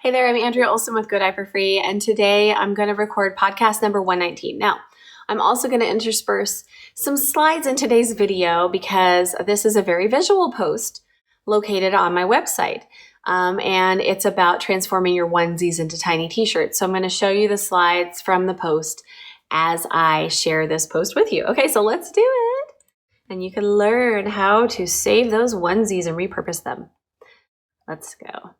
Hey there, I'm Andrea Olson with Go Diaper Free, and today I'm going to record podcast number 119. Now, I'm also going to intersperse some slides in today's video because this is a very visual post located on my website, and it's about transforming your onesies into tiny t-shirts. So I'm going to show you the slides from the post as I share this post with you. Okay, so let's do it, and you can learn how to save those onesies and repurpose them. Let's go.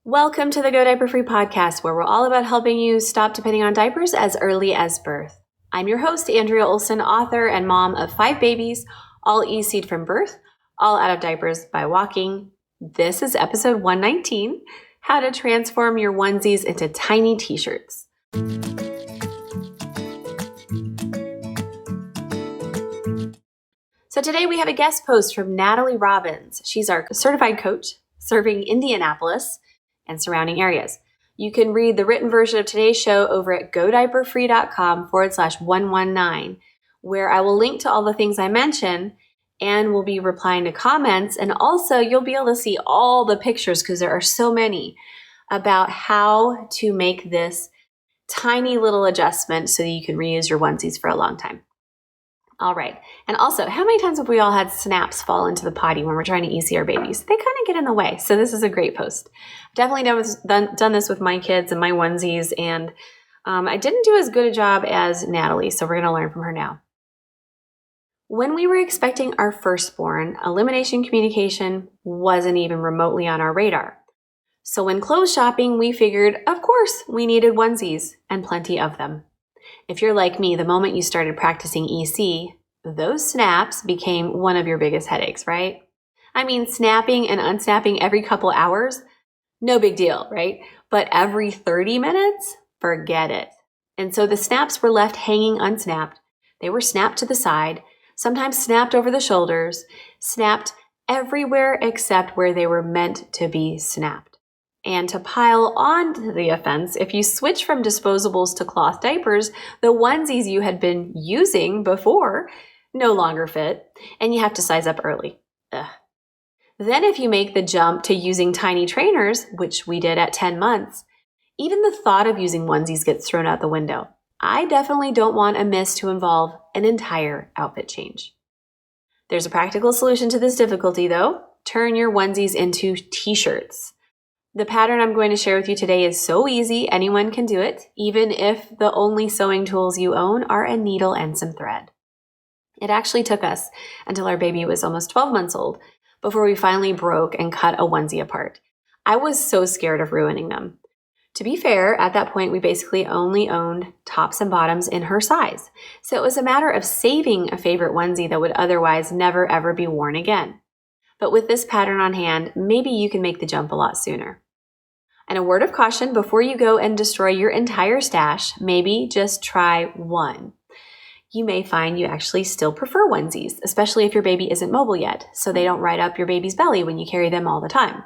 Welcome to the Go Diaper Free podcast, where we're all about helping you stop depending on diapers as early as birth. I'm your host, Andrea Olson, author and mom of 5 babies, all EC'd from birth, all out of diapers by walking. This is episode 119, how to transform your onesies into tiny t-shirts. So today we have a guest post from Natalie Robbins. She's our certified coach serving Indianapolis and surrounding areas. You can read the written version of today's show over at godiaperfree.com/119, where I will link to all the things I mention and will be replying to comments. And also you'll be able to see all the pictures, because there are so many, about how to make this tiny little adjustment so that you can reuse your onesies for a long time. All right. And also, how many times have we all had snaps fall into the potty when we're trying to EC our babies? They kind of get in the way. So this is a great post. Definitely done this with my kids and my onesies, and I didn't do as good a job as Natalie, so we're going to learn from her now. When we were expecting our firstborn, elimination communication wasn't even remotely on our radar. So when clothes shopping, we figured, of course, we needed onesies, and plenty of them. If you're like me, the moment you started practicing EC, those snaps became one of your biggest headaches, right? I mean, snapping and unsnapping every couple hours, no big deal, right? But every 30 minutes, forget it. And so the snaps were left hanging unsnapped. They were snapped to the side, sometimes snapped over the shoulders, snapped everywhere except where they were meant to be snapped. And to pile on to the offense, if you switch from disposables to cloth diapers, the onesies you had been using before no longer fit, and you have to size up early. Ugh. Then if you make the jump to using tiny trainers, which we did at 10 months, even the thought of using onesies gets thrown out the window. I definitely don't want a miss to involve an entire outfit change. There's a practical solution to this difficulty, though. Turn your onesies into t-shirts. The pattern I'm going to share with you today is so easy, anyone can do it, even if the only sewing tools you own are a needle and some thread. It actually took us until our baby was almost 12 months old before we finally broke and cut a onesie apart. I was so scared of ruining them. To be fair, at that point, we basically only owned tops and bottoms in her size. So it was a matter of saving a favorite onesie that would otherwise never ever be worn again. But with this pattern on hand, maybe you can make the jump a lot sooner. And a word of caution before you go and destroy your entire stash, maybe just try one. You may find you actually still prefer onesies, especially if your baby isn't mobile yet, so they don't ride up your baby's belly when you carry them all the time.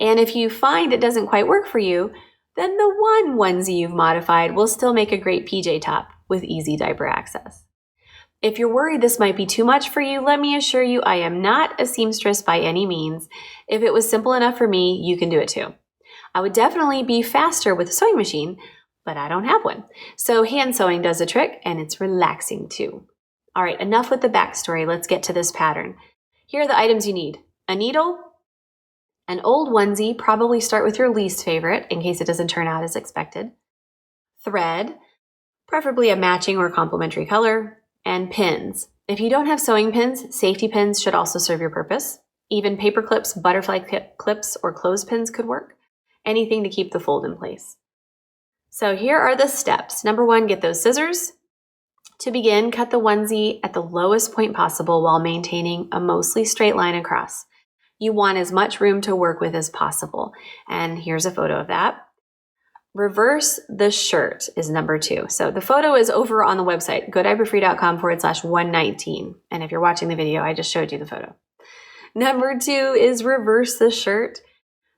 And if you find it doesn't quite work for you, then the one onesie you've modified will still make a great PJ top with easy diaper access. If you're worried this might be too much for you, let me assure you I am not a seamstress by any means. If it was simple enough for me, you can do it too. I would definitely be faster with a sewing machine, but I don't have one. So hand sewing does the trick, and it's relaxing too. All right, enough with the backstory. Let's get to this pattern. Here are the items you need. A needle, an old onesie, probably start with your least favorite in case it doesn't turn out as expected. Thread, preferably a matching or complementary color. And pins. If you don't have sewing pins, safety pins should also serve your purpose. Even paper clips, butterfly clips, or clothespins could work. Anything to keep the fold in place. So here are the steps. Number 1, get those scissors. To begin, cut the onesie at the lowest point possible while maintaining a mostly straight line across. You want as much room to work with as possible. And here's a photo of that. Reverse the shirt is number 2. So the photo is over on the website, godiaperfree.com/119. And if you're watching the video, I just showed you the photo. Number 2 is reverse the shirt.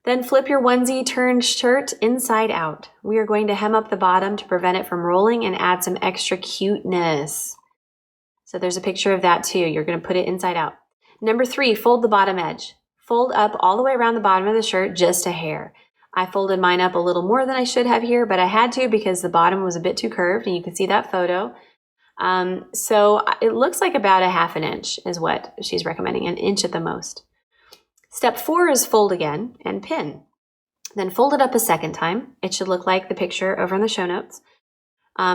Then flip your onesie turned shirt inside out. We are going to hem up the bottom to prevent it from rolling and add some extra cuteness. So there's a picture of that too. You're going to put it inside out. Number 3, fold the bottom edge. Fold up all the way around the bottom of the shirt, just a hair. I folded mine up a little more than I should have here, but I had to because the bottom was a bit too curved, and you can see that photo. So it looks like about a ½ inch is what she's recommending, an inch at the most. Step 4 is fold again and pin. Then fold it up a second time. It should look like the picture over in the show notes.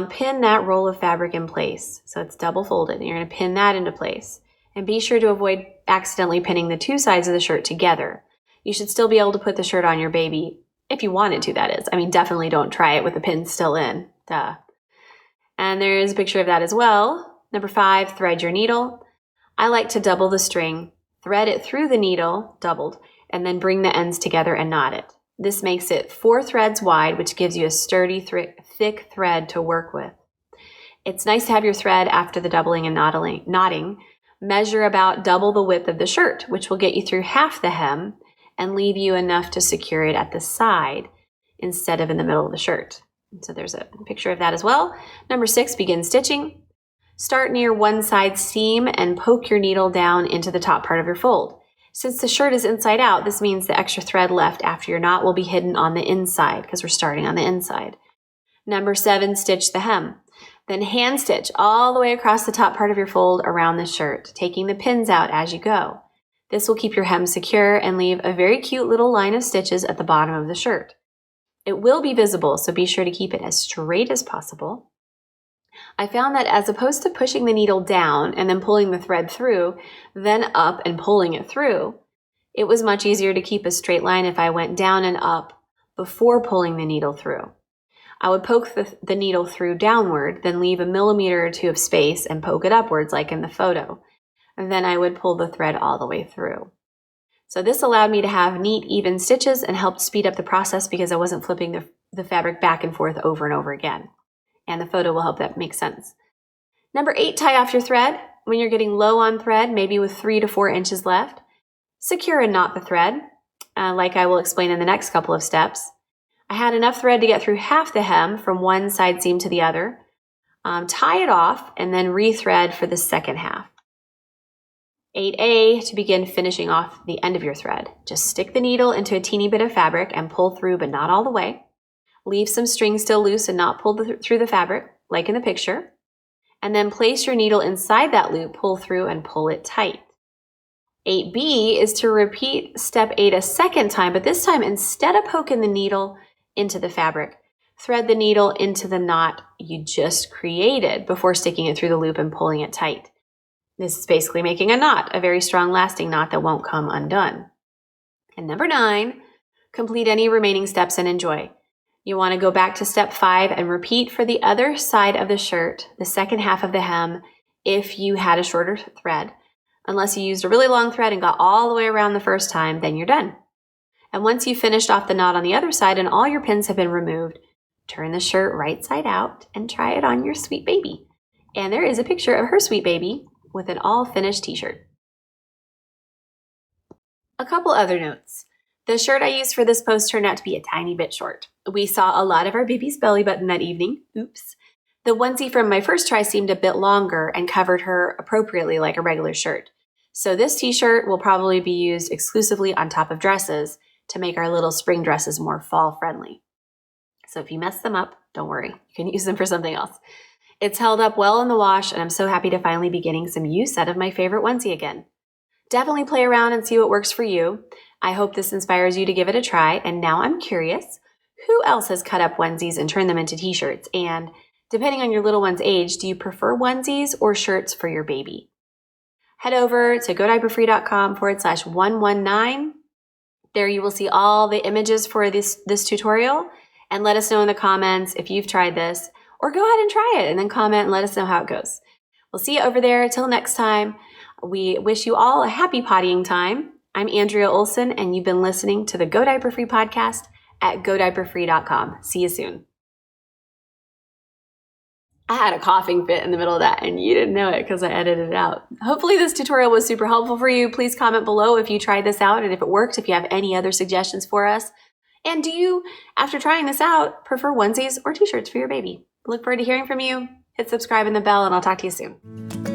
Pin that roll of fabric in place. So it's double folded, and you're going to pin that into place. And be sure to avoid accidentally pinning the two sides of the shirt together. You should still be able to put the shirt on your baby if you wanted to, that is. I mean, definitely don't try it with the pin still in. Duh. And there's a picture of that as well. Number 5, thread your needle. I like to double the string, thread it through the needle, doubled, and then bring the ends together and knot it. This makes it 4 threads wide, which gives you a sturdy, thick thread to work with. It's nice to have your thread after the doubling and knotting. Measure about double the width of the shirt, which will get you through half the hem and leave you enough to secure it at the side instead of in the middle of the shirt. So there's a picture of that as well. Number 6, begin stitching. Start near one side seam and poke your needle down into the top part of your fold. Since the shirt is inside out, this means the extra thread left after your knot will be hidden on the inside because we're starting on the inside. Number 7, stitch the hem. Then hand stitch all the way across the top part of your fold around the shirt, taking the pins out as you go. This will keep your hem secure and leave a very cute little line of stitches at the bottom of the shirt. It will be visible, so be sure to keep it as straight as possible. I found that as opposed to pushing the needle down and then pulling the thread through, then up and pulling it through, it was much easier to keep a straight line if I went down and up before pulling the needle through. I would poke the needle through downward, then leave a millimeter or two of space and poke it upwards like in the photo. And then I would pull the thread all the way through. So this allowed me to have neat, even stitches and helped speed up the process because I wasn't flipping the fabric back and forth over and over again. And the photo will help that make sense. Number 8, tie off your thread. When you're getting low on thread, maybe with 3 to 4 inches left, secure and knot the thread, like I will explain in the next couple of steps. I had enough thread to get through half the hem from one side seam to the other. Tie it off and then rethread for the second half. 8A, to begin finishing off the end of your thread. Just stick the needle into a teeny bit of fabric and pull through, but not all the way. Leave some string still loose and not pull through the fabric, like in the picture. And then place your needle inside that loop, pull through, and pull it tight. 8B is to repeat step 8 a second time, but this time instead of poking the needle into the fabric, thread the needle into the knot you just created before sticking it through the loop and pulling it tight. This is basically making a knot, a very strong lasting knot that won't come undone. And number 9, complete any remaining steps and enjoy. You want to go back to step 5 and repeat for the other side of the shirt, the second half of the hem, if you had a shorter thread. Unless you used a really long thread and got all the way around the first time, then you're done. And once you've finished off the knot on the other side and all your pins have been removed, turn the shirt right side out and try it on your sweet baby. And there is a picture of her sweet baby with an all finished t-shirt. A couple other notes. The shirt I used for this post turned out to be a tiny bit short. We saw a lot of our baby's belly button that evening. Oops. The onesie from my first try seemed a bit longer and covered her appropriately like a regular shirt. So this t-shirt will probably be used exclusively on top of dresses to make our little spring dresses more fall friendly. So if you mess them up, don't worry. You can use them for something else. It's held up well in the wash, and I'm so happy to finally be getting some use out of my favorite onesie again. Definitely play around and see what works for you. I hope this inspires you to give it a try, and now I'm curious, who else has cut up onesies and turned them into t-shirts? And depending on your little one's age, do you prefer onesies or shirts for your baby? Head over to godiaperfree.com/119. There you will see all the images for this tutorial, and let us know in the comments if you've tried this, or go ahead and try it and then comment and let us know how it goes. We'll see you over there. Till next time, we wish you all a happy pottying time. I'm Andrea Olson, and you've been listening to the Go Diaper Free podcast at godiaperfree.com. See you soon. I had a coughing fit in the middle of that, and you didn't know it because I edited it out. Hopefully this tutorial was super helpful for you. Please comment below if you tried this out and if it worked, if you have any other suggestions for us. And do you, after trying this out, prefer onesies or t-shirts for your baby? Look forward to hearing from you. Hit subscribe and the bell, and I'll talk to you soon.